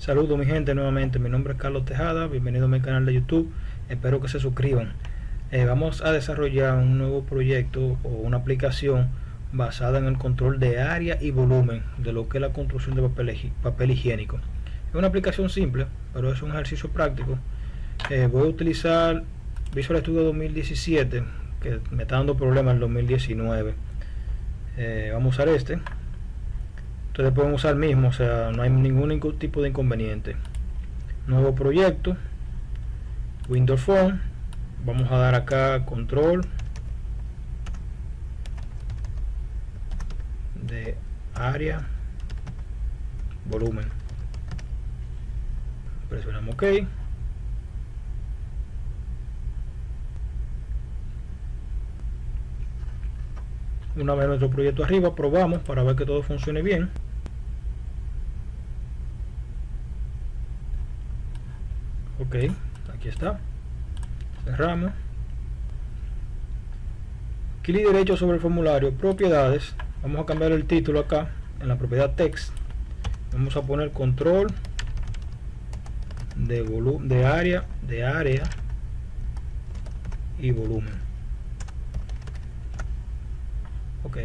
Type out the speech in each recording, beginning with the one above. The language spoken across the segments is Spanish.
Saludos mi gente nuevamente, mi nombre es Carlos Tejada, bienvenido a mi canal de YouTube, espero que se suscriban. Vamos a desarrollar un nuevo proyecto o una aplicación basada en el control de área y volumen de lo que es la construcción de papel higiénico. Es una aplicación simple, pero es un ejercicio práctico. Voy a utilizar Visual Studio 2017, que me está dando problemas en el 2019. Vamos a usar este. Ustedes pueden usar el mismo, o sea, no hay ningún tipo de inconveniente. Nuevo proyecto, Windows Phone. Vamos a dar acá control de área, volumen. Presionamos OK. Una vez nuestro proyecto arriba, probamos para ver que todo funcione bien. Ok, aquí está. Cerramos. Clic derecho sobre el formulario, propiedades. Vamos a cambiar el título acá en la propiedad text. Vamos a poner control de área y volumen. Ok.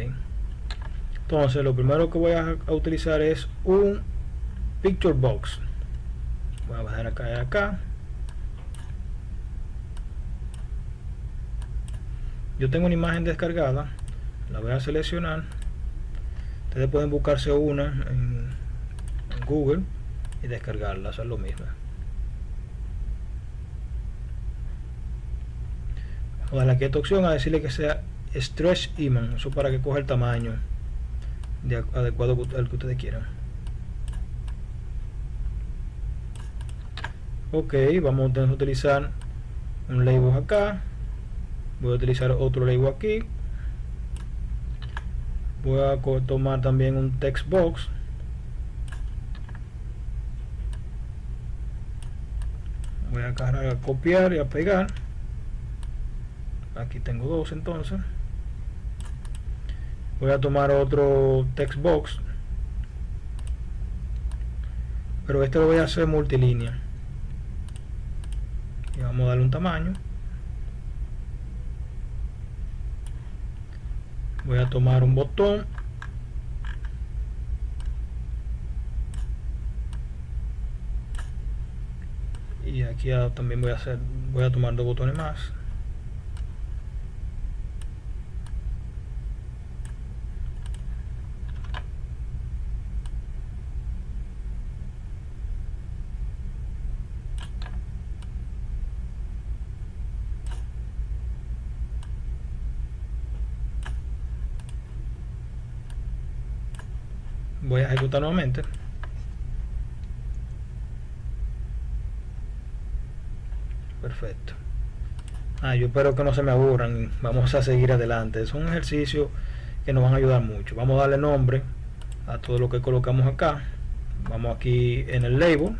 Entonces lo primero que voy a utilizar es un picture box. Voy a bajar acá. Yo tengo una imagen descargada, la voy a seleccionar. Ustedes pueden buscarse una en Google y descargarla, hacer lo mismo. Vamos a darle aquí a esta opción a decirle que sea stretch image, eso para que coja el tamaño adecuado al que ustedes quieran. Ok, vamos a utilizar un label acá. Voy a utilizar otro label aquí. Voy a tomar también un text box. Voy a copiar y a pegar. Aquí tengo dos entonces. Voy a tomar otro text box, pero este lo voy a hacer multilínea. Y vamos a darle un tamaño. Voy a tomar un botón y aquí también voy a tomar dos botones más. Voy a ejecutar nuevamente. Perfecto. Yo espero que no se me aburran. Vamos a seguir adelante. Es un ejercicio que nos van a ayudar mucho. Vamos a darle nombre a todo lo que colocamos acá. Vamos aquí en el label,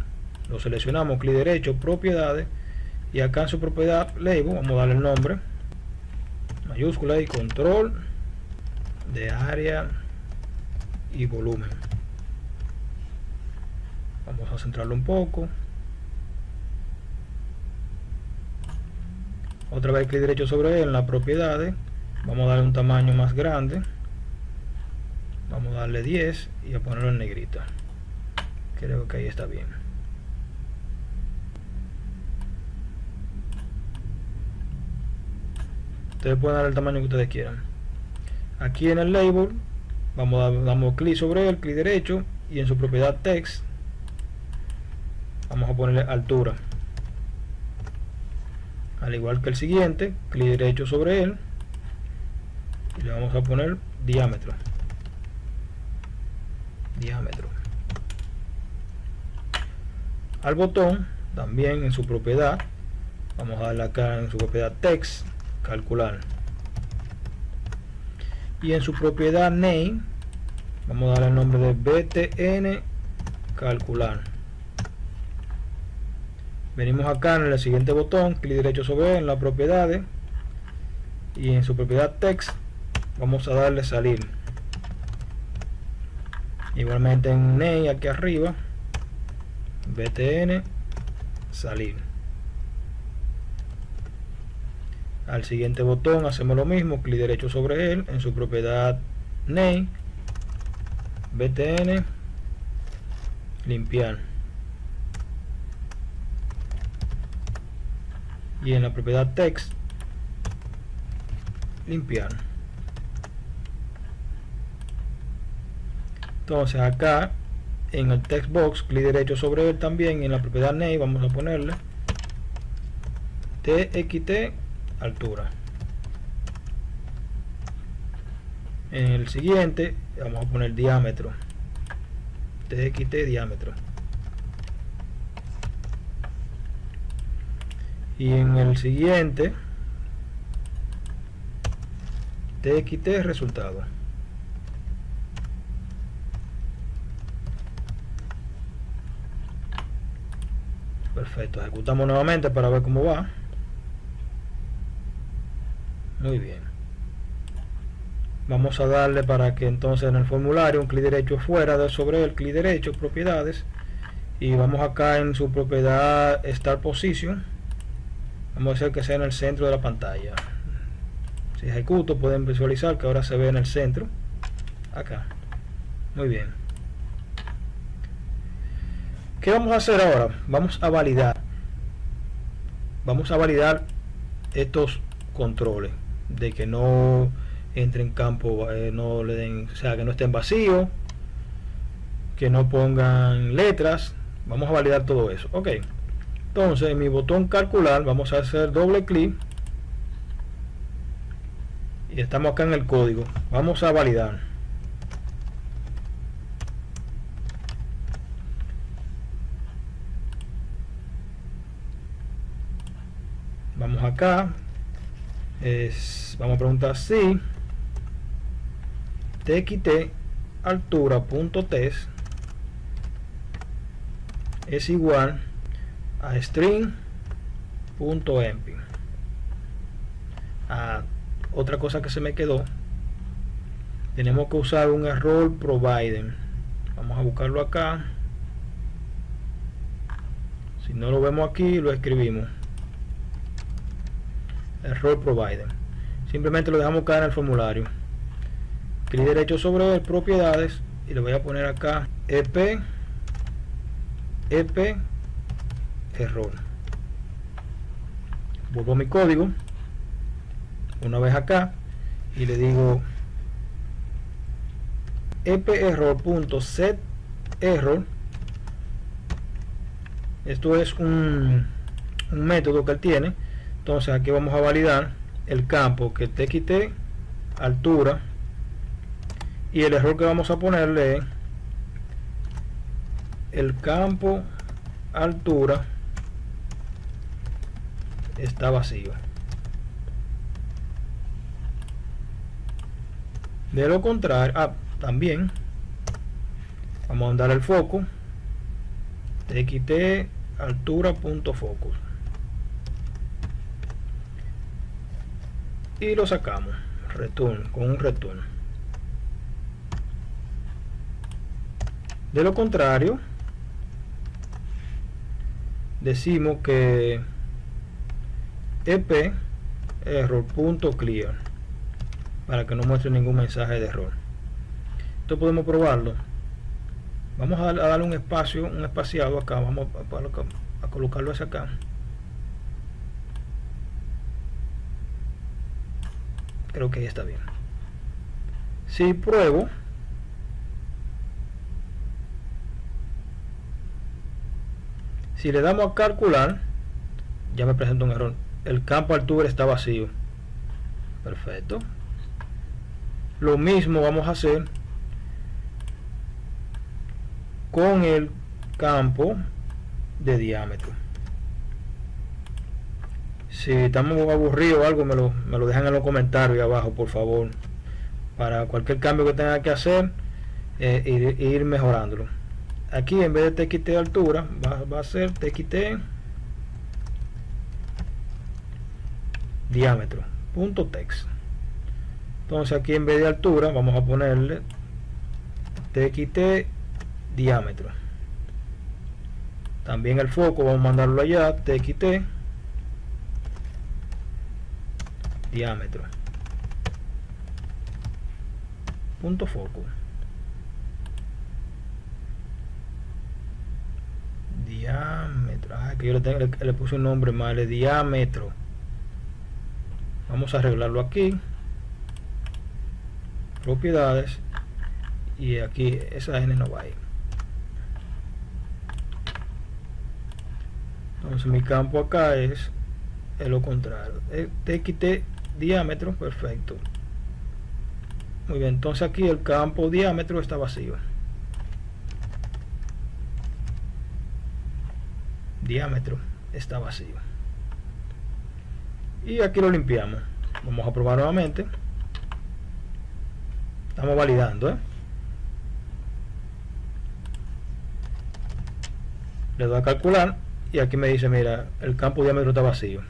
lo seleccionamos, clic derecho, propiedades, y acá en su propiedad label vamos a darle el nombre, mayúscula y control de área y volumen. Vamos a centrarlo un poco. Otra vez clic derecho sobre él en las propiedades. Vamos a darle un tamaño más grande. Vamos a darle 10 y a ponerlo en negrita. Creo que ahí está bien. Ustedes pueden dar el tamaño que ustedes quieran. Aquí en el label damos clic sobre él, clic derecho, y en su propiedad text vamos a ponerle altura, al igual que el siguiente. Clic derecho sobre él y le vamos a poner diámetro. Al botón también en su propiedad vamos a darle acá en su propiedad text, calcular, y en su propiedad name vamos a darle el nombre de btn calcular. Venimos acá en el siguiente botón, clic derecho sobre él en las propiedades, y en su propiedad text vamos a darle salir. Igualmente en name aquí arriba btn salir. Al siguiente botón hacemos lo mismo, clic derecho sobre él, en su propiedad name, btn limpiar, y en la propiedad text limpiar. Entonces acá en el text box, clic derecho sobre él también, y en la propiedad name vamos a ponerle txt altura. En el siguiente vamos a poner diámetro, txt diámetro, y en el siguiente txt resultado. Perfecto, ejecutamos nuevamente para ver cómo va. Muy bien, vamos a darle para que entonces en el formulario un clic derecho fuera de sobre el clic derecho propiedades, y vamos acá en su propiedad Start Position, vamos a hacer que sea en el centro de la pantalla. Si ejecuto pueden visualizar que ahora se ve en el centro acá. Muy bien, ¿qué vamos a hacer ahora? Vamos a validar estos controles de que no entre en campo, no le den, o sea, que no estén vacíos, que no pongan letras. Vamos a validar todo eso. Ok, entonces en mi botón calcular vamos a hacer doble clic y estamos acá en el código. Vamos a validar. Vamos acá, vamos a preguntar si txt altura.test es igual a string.empty. Otra cosa que se me quedó, tenemos que usar un error provider. Vamos a buscarlo acá. Si no lo vemos aquí, lo escribimos. Error provider, simplemente lo dejamos caer en el formulario, clic derecho sobre el propiedades, y le voy a poner acá ep error. Vuelvo a mi código una vez acá y le digo ep error.set error. Esto es un método que él tiene. Entonces aquí vamos a validar el campo que txt altura, y el error que vamos a ponerle es el campo altura está vacío. De lo contrario, también vamos a dar el foco txt altura.focus y lo sacamos return con un return. De lo contrario, decimos que ep error.clear para que no muestre ningún mensaje de error. Esto podemos probarlo. Vamos a darle un espacio, un espaciado acá. Vamos a colocarlo hacia acá. Creo que ahí está bien. Si pruebo, si le damos a calcular, ya me presenta un error. El campo altura está vacío. Perfecto. Lo mismo vamos a hacer con el campo de diámetro. Si estamos aburridos o algo, me lo dejan en los comentarios abajo, por favor, para cualquier cambio que tenga que hacer, ir mejorándolo. Aquí en vez de txt altura va a ser txt diámetro punto text. Entonces aquí en vez de altura vamos a ponerle txt diámetro. También el foco vamos a mandarlo allá, txt diámetro, punto foco, diámetro. Que yo le puse un nombre mal, de diámetro. Vamos a arreglarlo aquí, propiedades, y aquí esa n no va ahí. Entonces mi campo acá es lo contrario, txt diámetro, perfecto. Muy bien, entonces aquí el campo diámetro está vacío. Diámetro está vacío. Y aquí lo limpiamos. Vamos a probar nuevamente. Estamos validando, le doy a calcular y aquí me dice, mira, el campo diámetro está vacío.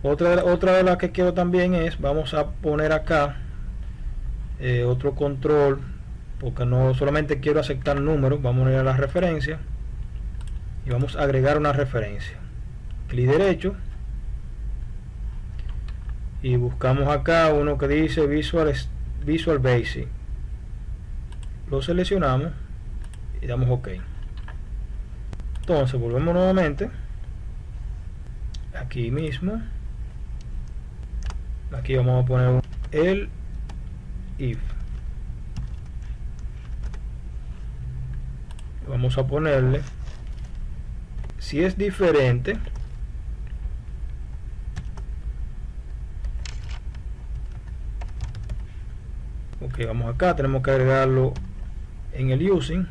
Otra de las que quiero también es, vamos a poner acá otro control, porque no solamente quiero aceptar números. Vamos a ir a la referencia y vamos a agregar una referencia. Clic derecho y buscamos acá uno que dice Visual Basic. Lo seleccionamos y damos OK. Entonces volvemos nuevamente aquí mismo. Aquí vamos a poner el if. Vamos a ponerle, si es diferente, ok, vamos acá, tenemos que agregarlo en el using,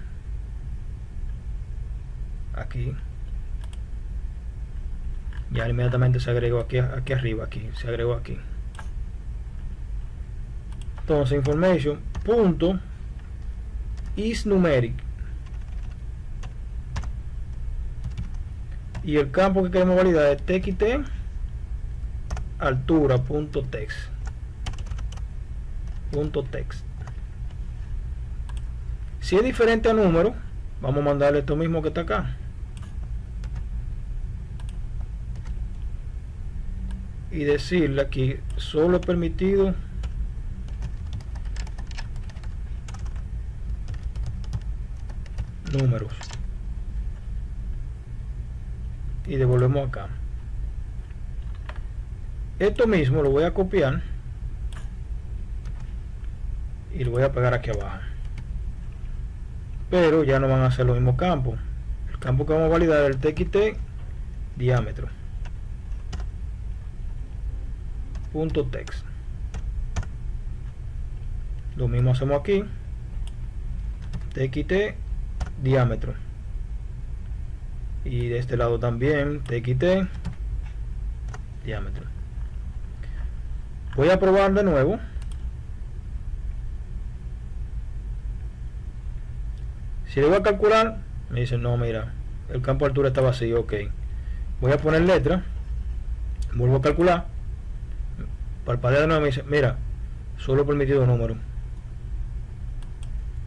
aquí ya inmediatamente se agregó aquí arriba, aquí se agregó aquí. Entonces information punto is numeric, y el campo que queremos validar es txt altura punto text. Si es diferente a número, vamos a mandarle esto mismo que está acá y decirle aquí solo es permitido números, y devolvemos acá. Esto mismo lo voy a copiar y lo voy a pegar aquí abajo, pero ya no van a ser los mismos campos. El campo que vamos a validar es el txt diámetro punto text. Lo mismo hacemos aquí, txt diámetro, y de este lado también txt diámetro. Voy a probar de nuevo. Si le voy a calcular, me dice no, mira, el campo de altura está vacío. Ok, voy a poner letra, vuelvo a calcular, parpadea de nuevo, me dice mira, solo permitido número.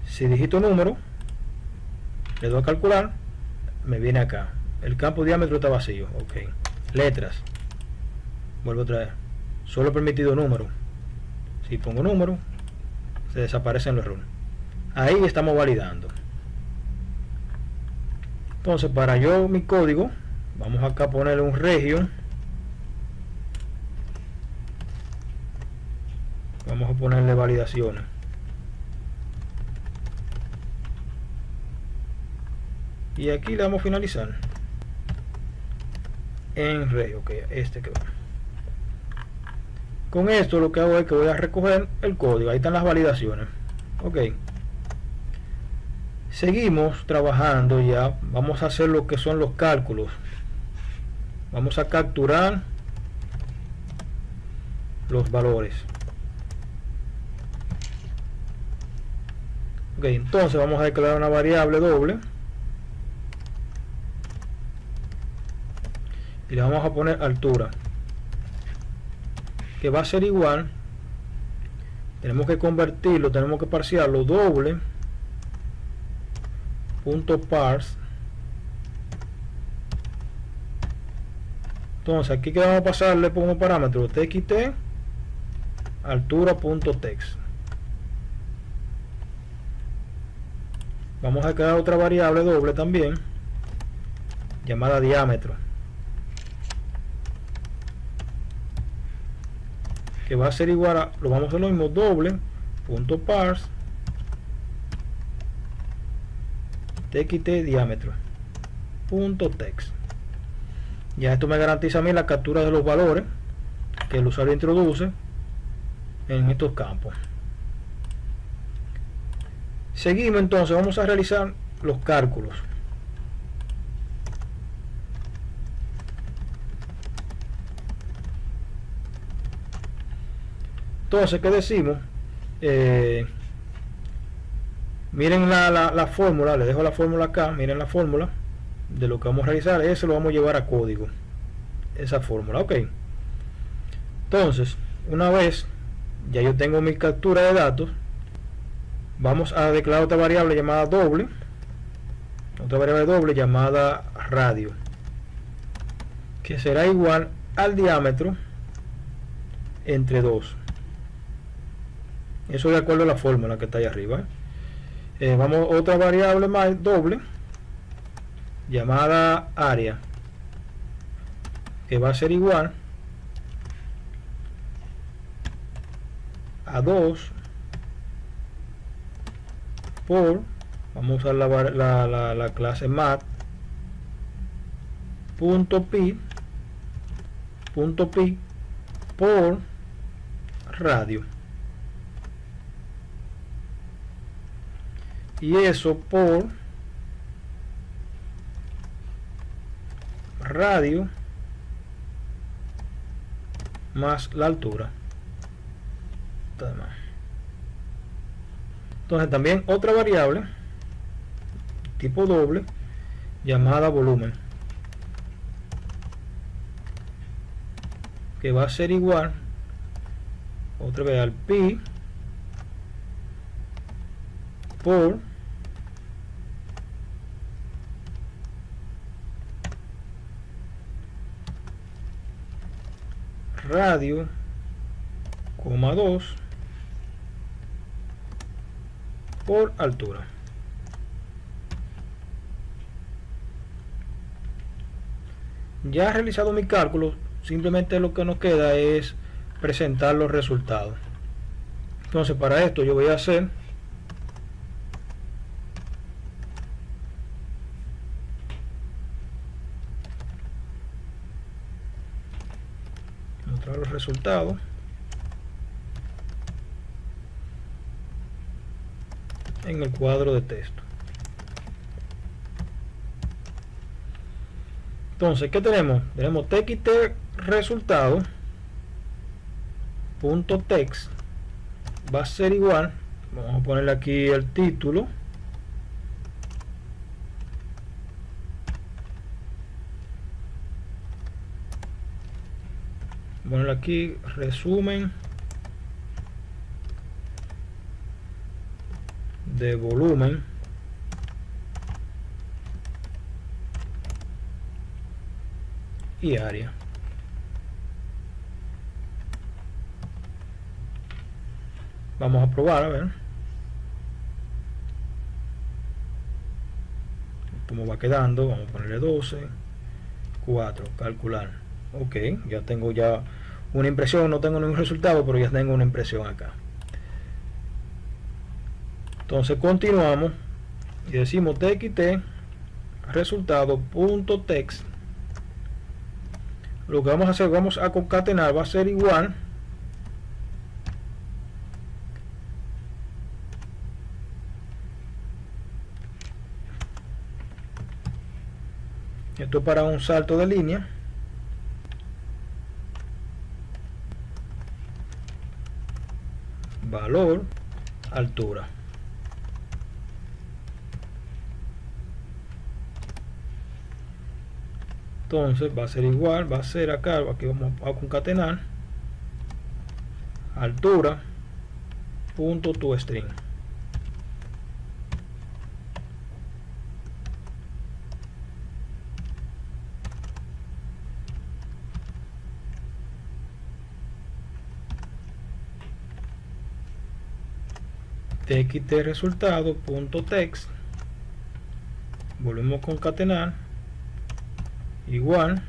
Si digito número, le doy a calcular, me viene acá, el campo diámetro está vacío. Ok, letras, vuelvo otra vez, solo permitido número. Si pongo número, se desaparecen los errores. Ahí estamos validando. Entonces, para yo mi código, vamos acá a ponerle un region, vamos a ponerle validaciones, y aquí le vamos a finalizar en region. Ok, este que va. Con esto lo que hago es que voy a recoger el código. Ahí están las validaciones. Ok, seguimos trabajando. Ya vamos a hacer lo que son los cálculos. Vamos a capturar los valores. Ok, entonces vamos a declarar una variable doble y le vamos a poner altura, que va a ser igual, tenemos que convertirlo, tenemos que parsearlo, doble punto parse Entonces aquí que vamos a pasarle como parámetro txt altura.text. Vamos a crear otra variable doble también llamada diámetro, que va a ser igual a, lo vamos a hacer lo mismo, doble.parse txt diámetro.text. Ya esto me garantiza a mí la captura de los valores que el usuario introduce en estos campos. Seguimos entonces, vamos a realizar los cálculos. Entonces, ¿qué decimos? Miren la fórmula, les dejo la fórmula acá, miren la fórmula de lo que vamos a realizar, eso lo vamos a llevar a código, esa fórmula, ok. Entonces, una vez ya yo tengo mi captura de datos, vamos a declarar otra variable llamada doble, llamada radio, que será igual al diámetro entre 2. Eso de acuerdo a la fórmula que está ahí arriba. Vamos a otra variable más doble llamada área, que va a ser igual a 2 por, vamos a usar la clase mat.pi por radio, y eso por radio más la altura. Entonces también otra variable tipo doble llamada volumen, que va a ser igual otra vez al pi por radio, 2 por altura. Ya he realizado mi cálculo, simplemente lo que nos queda es presentar los resultados. Entonces, para esto yo voy a hacer mostrar los resultados. En el cuadro de texto. Entonces, ¿qué tenemos? Tenemos txt resultado punto text va a ser igual, vamos a ponerle aquí el título, ponerle aquí resumen de volumen y área. Vamos a probar a ver cómo va quedando. Vamos a ponerle 12, 4, calcular. Ok, ya tengo ya una impresión, no tengo ningún resultado, pero ya tengo una impresión acá. Entonces continuamos y decimos txt resultado.text. Lo que vamos a hacer, vamos a concatenar, va a ser igual esto es para un salto de línea, valor, altura. Entonces va a ser igual, va a ser acá, aquí vamos a concatenar altura punto toString. txt resultado punto text, volvemos a concatenar, igual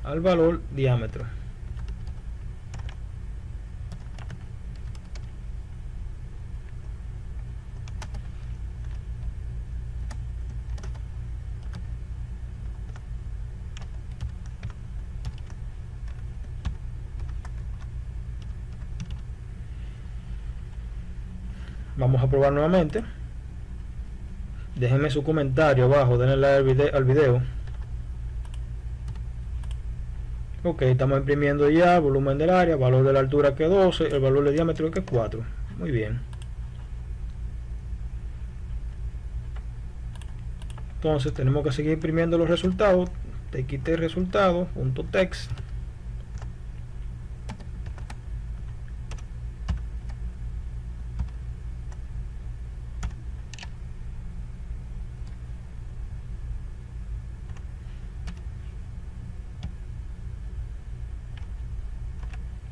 al valor diámetro. Vamos a probar nuevamente. Déjenme su comentario abajo, denle like al video. Ok, estamos imprimiendo ya el volumen del área, valor de la altura que 12, el valor de diámetro que 4. Muy bien. Entonces tenemos que seguir imprimiendo los resultados. txt resultado punto text,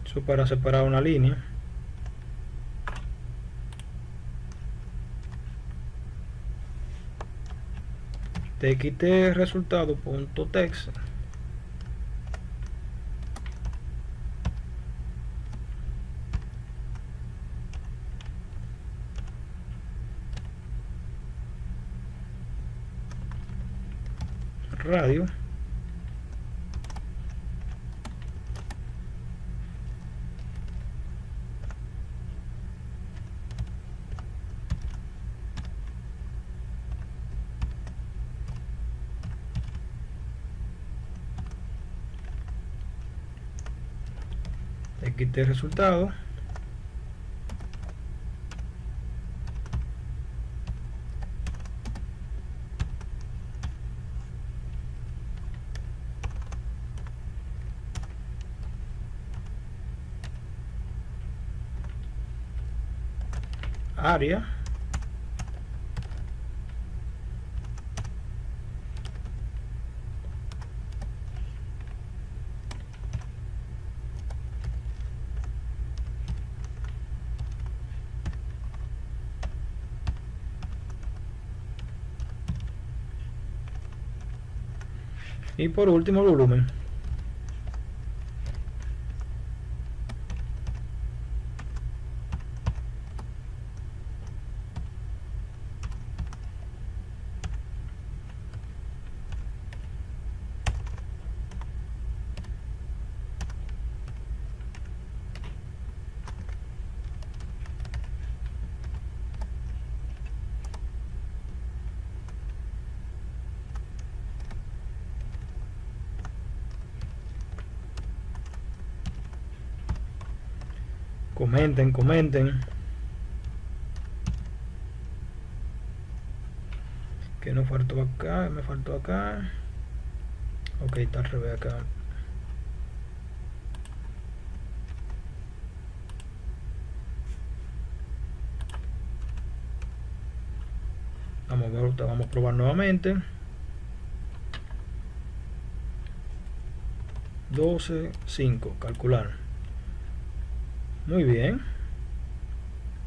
eso para separar una línea. txt resultado punto text, radio, txt resultado, área, y por último el volumen. Comenten que nos faltó acá, me faltó acá. Ok, está al revés acá. Vamos a probar nuevamente. 12, 5, calcular. Muy bien.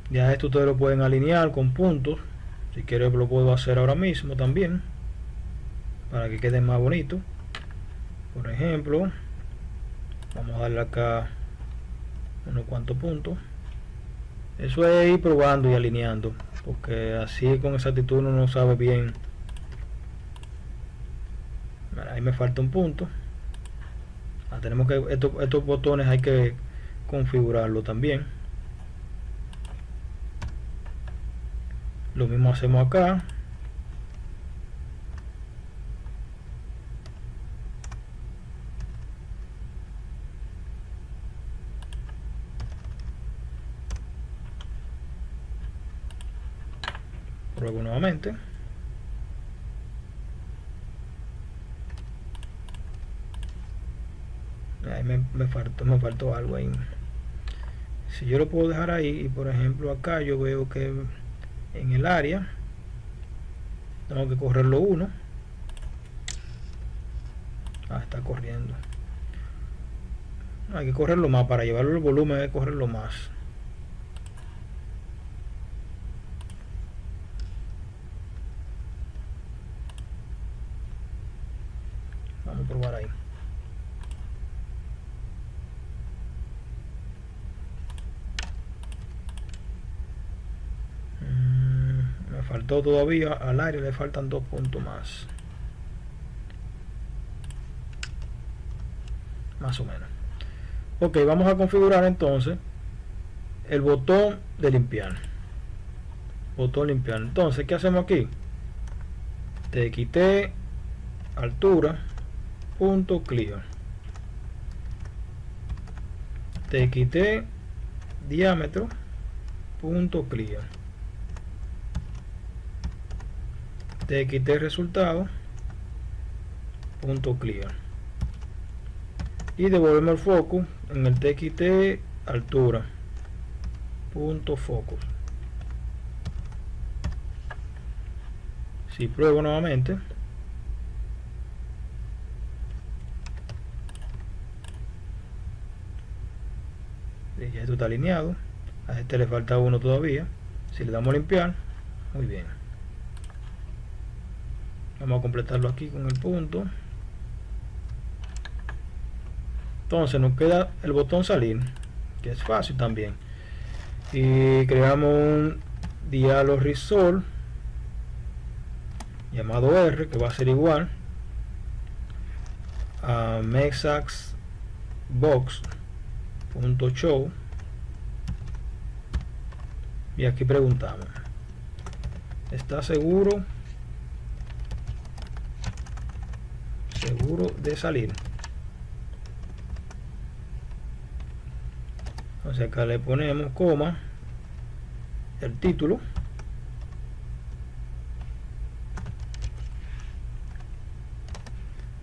Ya esto ustedes lo pueden alinear con puntos. Si quieren lo puedo hacer ahora mismo también, para que quede más bonito. Por ejemplo, vamos a darle acá unos cuantos puntos. Eso es ir probando y alineando, porque así con exactitud uno no sabe bien. Ahí me falta un punto. Tenemos que estos botones hay que configurarlo también. Lo mismo hacemos acá. Pruebo nuevamente. Ahí me faltó algo ahí. Si yo lo puedo dejar ahí, y por ejemplo acá yo veo que en el área tengo que correrlo 1. Está corriendo. Hay que correrlo más. Para llevarlo el volumen hay que correrlo más. Vamos a probar ahí. Me faltó todavía. Al área le faltan 2 puntos más. Más o menos. Ok, vamos a configurar entonces el botón de limpiar. Botón limpiar. Entonces, ¿qué hacemos aquí? TXT altura punto clear. TXT diámetro punto clear. TXT resultado punto clear. Y devolvemos el foco en el TXT altura punto focus. Si pruebo nuevamente, ya esto está alineado. A este le falta uno todavía. Si le damos a limpiar, muy bien. Vamos a completarlo aquí con el punto. Entonces nos queda el botón salir, que es fácil también. Y creamos un dialog resolve llamado R, que va a ser igual a mexaxbox.show. Y aquí preguntamos: ¿está seguro de salir? Entonces acá le ponemos coma, el título,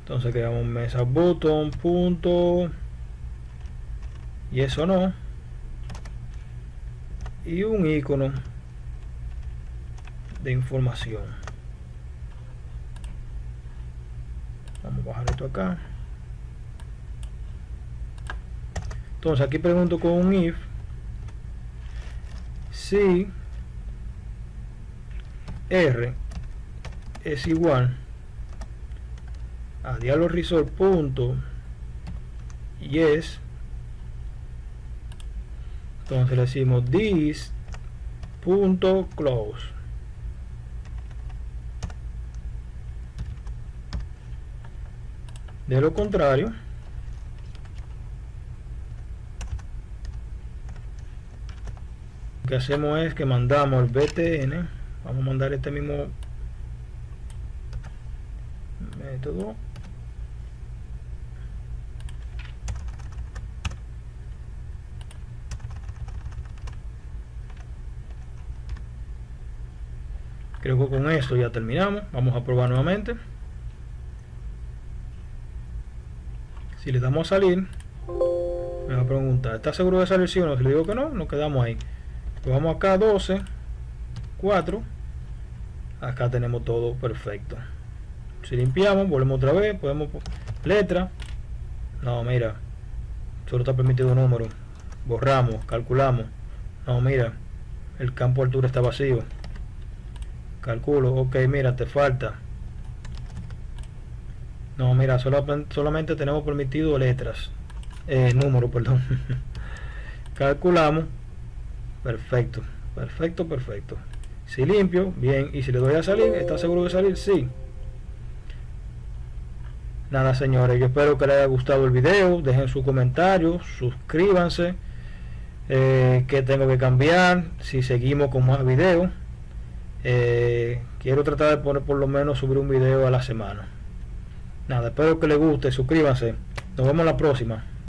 entonces creamos mesa button punto y eso no, y un icono de información. Vamos a bajar esto acá. Entonces aquí pregunto con un if si R es igual a dialog resolve punto yes. Entonces le decimos this punto close. De lo contrario, lo que hacemos es que mandamos el btn. Vamos a mandar este mismo método. Creo que con esto ya terminamos. Vamos a probar nuevamente. Si le damos a salir, me va a preguntar: ¿está seguro de salir sí o no? Si le digo que no, nos quedamos ahí. Pues vamos acá, 12, 4. Acá tenemos todo perfecto. Si limpiamos, volvemos otra vez, podemos letra. No, mira, solo está permitido un número. Borramos, calculamos. No, mira, el campo altura está vacío. Calculo, ok, mira, te falta. No, mira, solamente tenemos permitido letras. Número, perdón. Calculamos. Perfecto, perfecto, perfecto. Si limpio, bien. Y si le doy a salir, ¿está seguro de salir? Sí. Nada, señores, yo espero que les haya gustado el video. Dejen su comentario, suscríbanse. ¿Qué tengo que cambiar? Si seguimos con más videos. Quiero tratar de poner por lo menos subir un video a la semana. Nada, espero que les guste, suscríbanse. Nos vemos la próxima.